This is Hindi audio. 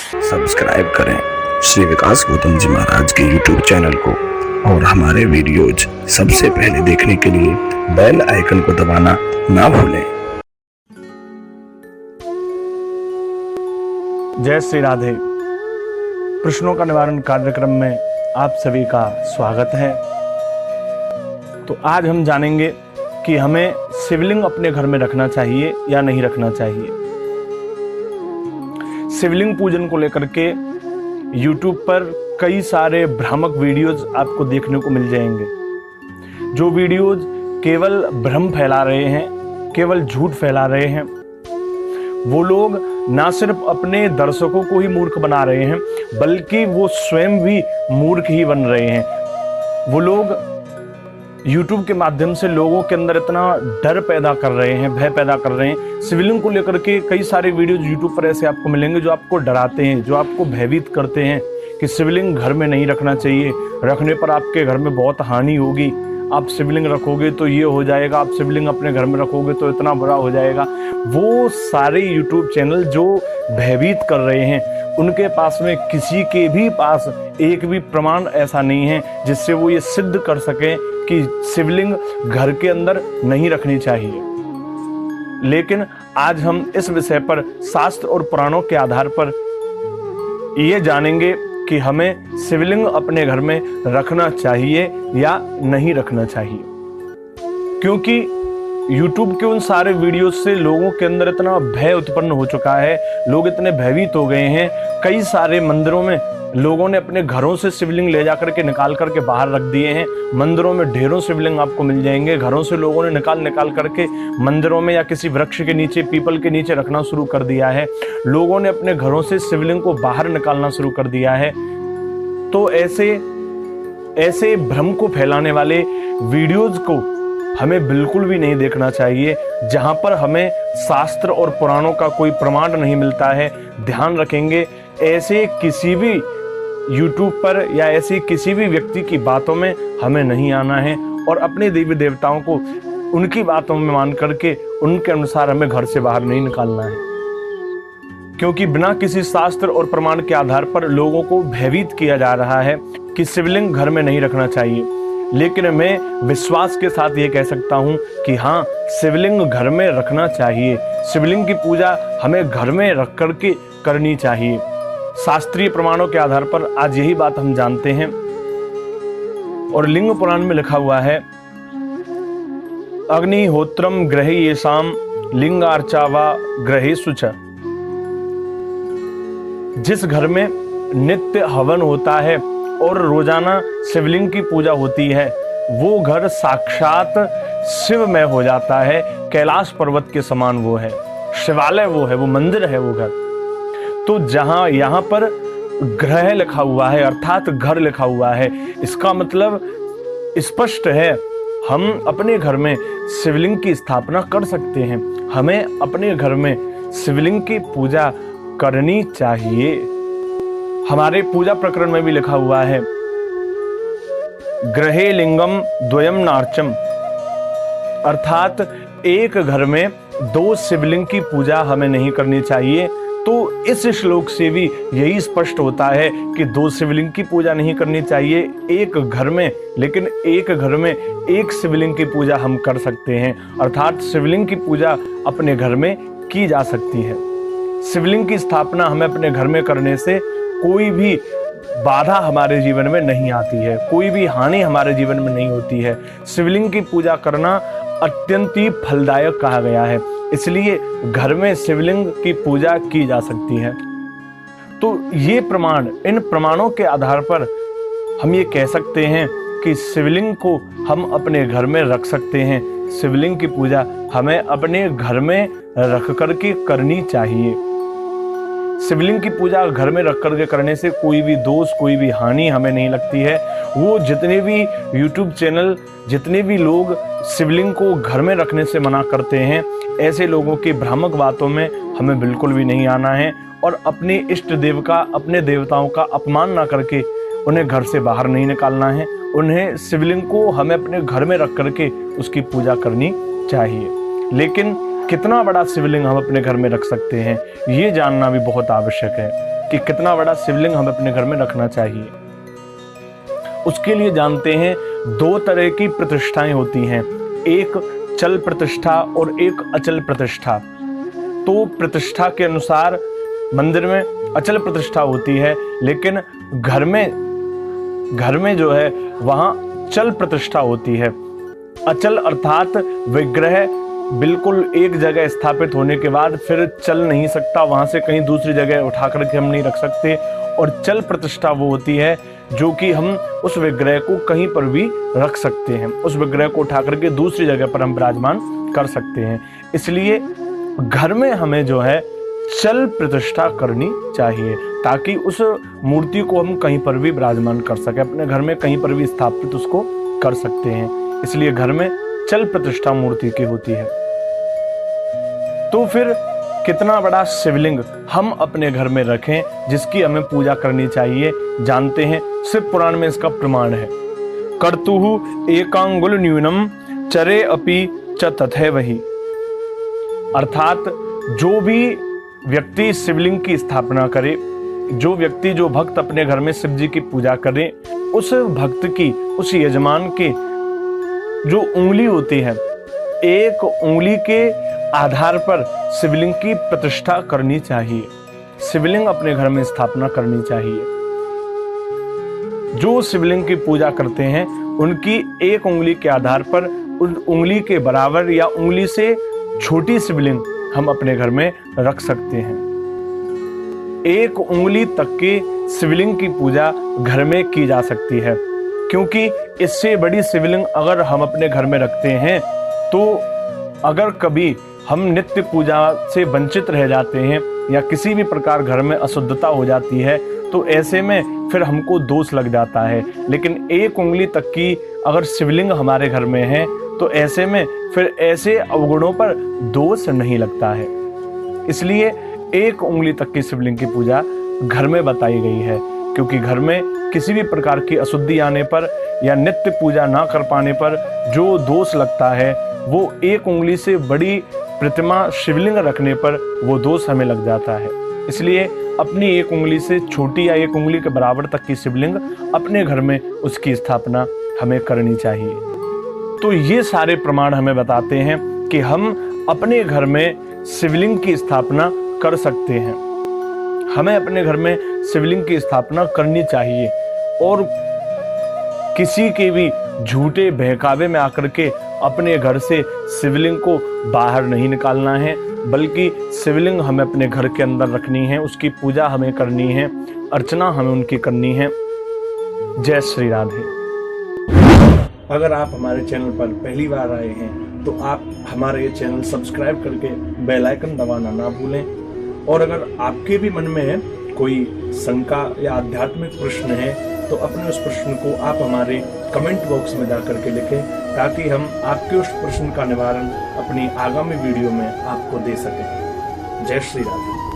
सब्सक्राइब करें श्री विकास गौतम जी महाराज के YouTube चैनल को और हमारे वीडियोज सबसे पहले देखने के लिए बेल आइकन को दबाना ना भूलें। जय श्री राधे। प्रश्नों का निवारण कार्यक्रम में आप सभी का स्वागत है। तो आज हम जानेंगे कि हमें शिवलिंग अपने घर में रखना चाहिए या नहीं रखना चाहिए। शिवलिंग पूजन को लेकर के YouTube पर कई सारे भ्रामक वीडियोज आपको देखने को मिल जाएंगे, जो वीडियोज केवल भ्रम फैला रहे हैं, केवल झूठ फैला रहे हैं। वो लोग ना सिर्फ अपने दर्शकों को ही मूर्ख बना रहे हैं, बल्कि वो स्वयं भी मूर्ख ही बन रहे हैं। वो लोग YouTube के माध्यम से लोगों के अंदर इतना डर पैदा कर रहे हैं, भय पैदा कर रहे हैं। शिवलिंग को लेकर के कई सारे वीडियोज YouTube पर ऐसे आपको मिलेंगे जो आपको डराते हैं, जो आपको भयभीत करते हैं कि शिवलिंग घर में नहीं रखना चाहिए, रखने पर आपके घर में बहुत हानि होगी, आप शिवलिंग रखोगे तो ये हो जाएगा, आप शिवलिंग अपने घर में रखोगे तो इतना बुरा हो जाएगा। वो सारे YouTube चैनल जो भयभीत कर रहे हैं, उनके पास में किसी के भी पास एक भी प्रमाण ऐसा नहीं है जिससे वो ये सिद्ध कर सकें कि शिवलिंग घर के अंदर नहीं रखनी चाहिए। लेकिन आज हम इस विषय पर शास्त्र और पुराणों के आधार पर ये जानेंगे कि हमें शिवलिंग अपने घर में रखना चाहिए या नहीं रखना चाहिए। क्योंकि YouTube के उन सारे वीडियो से लोगों के अंदर इतना भय उत्पन्न हो चुका है, लोग इतने भयभीत हो गए हैं। कई सारे मंदिरों में लोगों ने अपने घरों से शिवलिंग ले जाकर के निकाल करके बाहर रख दिए हैं। मंदिरों में ढेरों शिवलिंग आपको मिल जाएंगे। घरों से लोगों ने निकाल करके मंदिरों में या किसी वृक्ष के नीचे, पीपल के नीचे रखना शुरू कर दिया है। लोगों ने अपने घरों से शिवलिंग को बाहर निकालना शुरू कर दिया है। तो ऐसे भ्रम को फैलाने वाले वीडियोज को हमें बिल्कुल भी नहीं देखना चाहिए, जहां पर हमें शास्त्र और पुराणों का कोई प्रमाण नहीं मिलता है। ध्यान रखेंगे, ऐसे किसी भी YouTube पर या ऐसी किसी भी व्यक्ति की बातों में हमें नहीं आना है और अपने देवी देवताओं को उनकी बातों में मान करके उनके अनुसार हमें घर से बाहर नहीं निकालना है। क्योंकि बिना किसी शास्त्र और प्रमाण के आधार पर लोगों को भयभीत किया जा रहा है कि शिवलिंग घर में नहीं रखना चाहिए। लेकिन मैं विश्वास के साथ ये कह सकता हूँ कि हाँ, शिवलिंग घर में रखना चाहिए। शिवलिंग की पूजा हमें घर में रख करके करनी चाहिए। शास्त्रीय प्रमाणों के आधार पर आज यही बात हम जानते हैं। और लिंग पुराण में लिखा हुआ है, अग्निहोत्रम ग्रहे येषाम लिंगार्चावा ग्रहे शुच। जिस घर में नित्य हवन होता है और रोजाना शिवलिंग की पूजा होती है, वो घर साक्षात शिवमय हो जाता है। कैलाश पर्वत के समान वो है, शिवालय वो है, वो मंदिर है, वो घर। तो जहां यहाँ पर ग्रह लिखा हुआ है अर्थात घर लिखा हुआ है, इसका मतलब स्पष्ट है, हम अपने घर में शिवलिंग की स्थापना कर सकते हैं। हमें अपने घर में शिवलिंग की पूजा करनी चाहिए। हमारे पूजा प्रकरण में भी लिखा हुआ है, ग्रहे लिंगम द्वयम नार्चम, अर्थात एक घर में दो शिवलिंग की पूजा हमें नहीं करनी चाहिए। तो इस श्लोक से भी यही स्पष्ट होता है कि दो शिवलिंग की पूजा नहीं करनी चाहिए एक घर में, लेकिन एक घर में एक शिवलिंग की पूजा हम कर सकते हैं। अर्थात शिवलिंग की पूजा अपने घर में की जा सकती है। शिवलिंग की स्थापना हमें अपने घर में करने से कोई भी बाधा हमारे जीवन में नहीं आती है, कोई भी हानि हमारे जीवन में नहीं होती है। शिवलिंग की पूजा करना अत्यंत ही फलदायक कहा गया है, इसलिए घर में शिवलिंग की पूजा की जा सकती है। तो ये प्रमाण, इन प्रमाणों के आधार पर हम ये कह सकते हैं कि शिवलिंग को हम अपने घर में रख सकते हैं। शिवलिंग की पूजा हमें अपने घर में रख करके करनी चाहिए। शिवलिंग की पूजा घर में रख करके करने से कोई भी दोष, कोई भी हानि हमें नहीं लगती है। वो जितने भी YouTube चैनल, जितने भी लोग शिवलिंग को घर में रखने से मना करते हैं, ऐसे लोगों की भ्रामक बातों में हमें बिल्कुल भी नहीं आना है और अपने इष्ट देव का, अपने देवताओं का अपमान ना करके उन्हें घर से बाहर नहीं निकालना है। उन्हें, शिवलिंग को हमें अपने घर में रख करके उसकी पूजा करनी चाहिए। लेकिन कितना बड़ा शिवलिंग हम अपने घर में रख सकते हैं, ये जानना भी बहुत आवश्यक है कि कितना बड़ा शिवलिंग हम अपने घर में रखना चाहिए। उसके लिए जानते हैं 2 तरह की प्रतिष्ठाएं होती हैं, एक चल प्रतिष्ठा और एक अचल प्रतिष्ठा। तो प्रतिष्ठा के अनुसार मंदिर में अचल प्रतिष्ठा होती है, लेकिन घर में जो है वहां चल प्रतिष्ठा होती है। अचल अर्थात विग्रह बिल्कुल एक जगह स्थापित होने के बाद फिर चल नहीं सकता, वहां से कहीं दूसरी जगह उठा करके हम नहीं रख सकते। और चल प्रतिष्ठा वो होती है जो कि हम उस विग्रह को कहीं पर भी रख सकते हैं, उस विग्रह को उठा करके दूसरी जगह पर हम विराजमान कर सकते हैं। इसलिए घर में हमें जो है चल प्रतिष्ठा करनी चाहिए, ताकि उस मूर्ति को हम कहीं पर भी विराजमान कर सके, अपने घर में कहीं पर भी स्थापित उसको कर सकते हैं। इसलिए घर में चल प्रतिष्ठा मूर्ति की होती है। तो फिर कितना बड़ा शिवलिंग हम अपने घर में रखें जिसकी हमें पूजा करनी चाहिए, जानते हैं शिव पुराण में इसका प्रमाण है। कर्तुहु एकांगुल न्यूनम चरे अपि च तथैवहि। अर्थात जो भी व्यक्ति शिवलिंग की स्थापना करे, जो व्यक्ति जो भक्त अपने घर में शिव जी की पूजा करे, उस भक्त की, उस यजमान के जो उंगली होती है, एक उंगली के आधार पर शिवलिंग की प्रतिष्ठा करनी चाहिए, शिवलिंग अपने घर में स्थापना करनी चाहिए। जो शिवलिंग की पूजा करते हैं उनकी एक उंगली के आधार पर उन उंगली के बराबर या उंगली से छोटी शिवलिंग हम अपने घर में रख सकते हैं। एक उंगली तक के शिवलिंग की पूजा घर में की जा सकती है, क्योंकि इससे बड़ी शिवलिंग अगर हम अपने घर में रखते हैं तो अगर कभी हम नित्य पूजा से वंचित रह जाते हैं या किसी भी प्रकार घर में अशुद्धता हो जाती है तो ऐसे में फिर हमको दोष लग जाता है। लेकिन एक उंगली तक की अगर शिवलिंग हमारे घर में है तो ऐसे में फिर ऐसे अवगुणों पर दोष नहीं लगता है। इसलिए एक उंगली तक की शिवलिंग की पूजा घर में बताई गई है, क्योंकि घर में किसी भी प्रकार की अशुद्धि आने पर या नित्य पूजा ना कर पाने पर जो दोष लगता है वो एक उंगली से बड़ी प्रतिमा शिवलिंग रखने पर वो दोष हमें लग जाता है। इसलिए अपनी एक उंगली से छोटी या एक उंगली के बराबर तक की शिवलिंग अपने घर में उसकी स्थापना हमें करनी चाहिए। तो ये सारे प्रमाण हमें बताते हैं कि हम अपने घर में शिवलिंग की स्थापना कर सकते हैं, हमें अपने घर में शिवलिंग की स्थापना करनी चाहिए और किसी के भी झूठे बहकावे में आकर के अपने घर से शिवलिंग को बाहर नहीं निकालना है, बल्कि शिवलिंग हमें अपने घर के अंदर रखनी है, उसकी पूजा हमें करनी है, अर्चना हमें उनकी करनी है। जय श्री राधे। अगर आप हमारे चैनल पर पहली बार आए हैं तो आप हमारे ये चैनल सब्सक्राइब करके बेल आइकन दबाना ना भूलें। और अगर आपके भी मन में कोई शंका या आध्यात्मिक प्रश्न है तो अपने उस प्रश्न को आप हमारे कमेंट बॉक्स में जाकर के लिखें, ताकि हम आपके उस प्रश्न का निवारण अपनी आगामी वीडियो में आपको दे सकें। जय श्री राधे।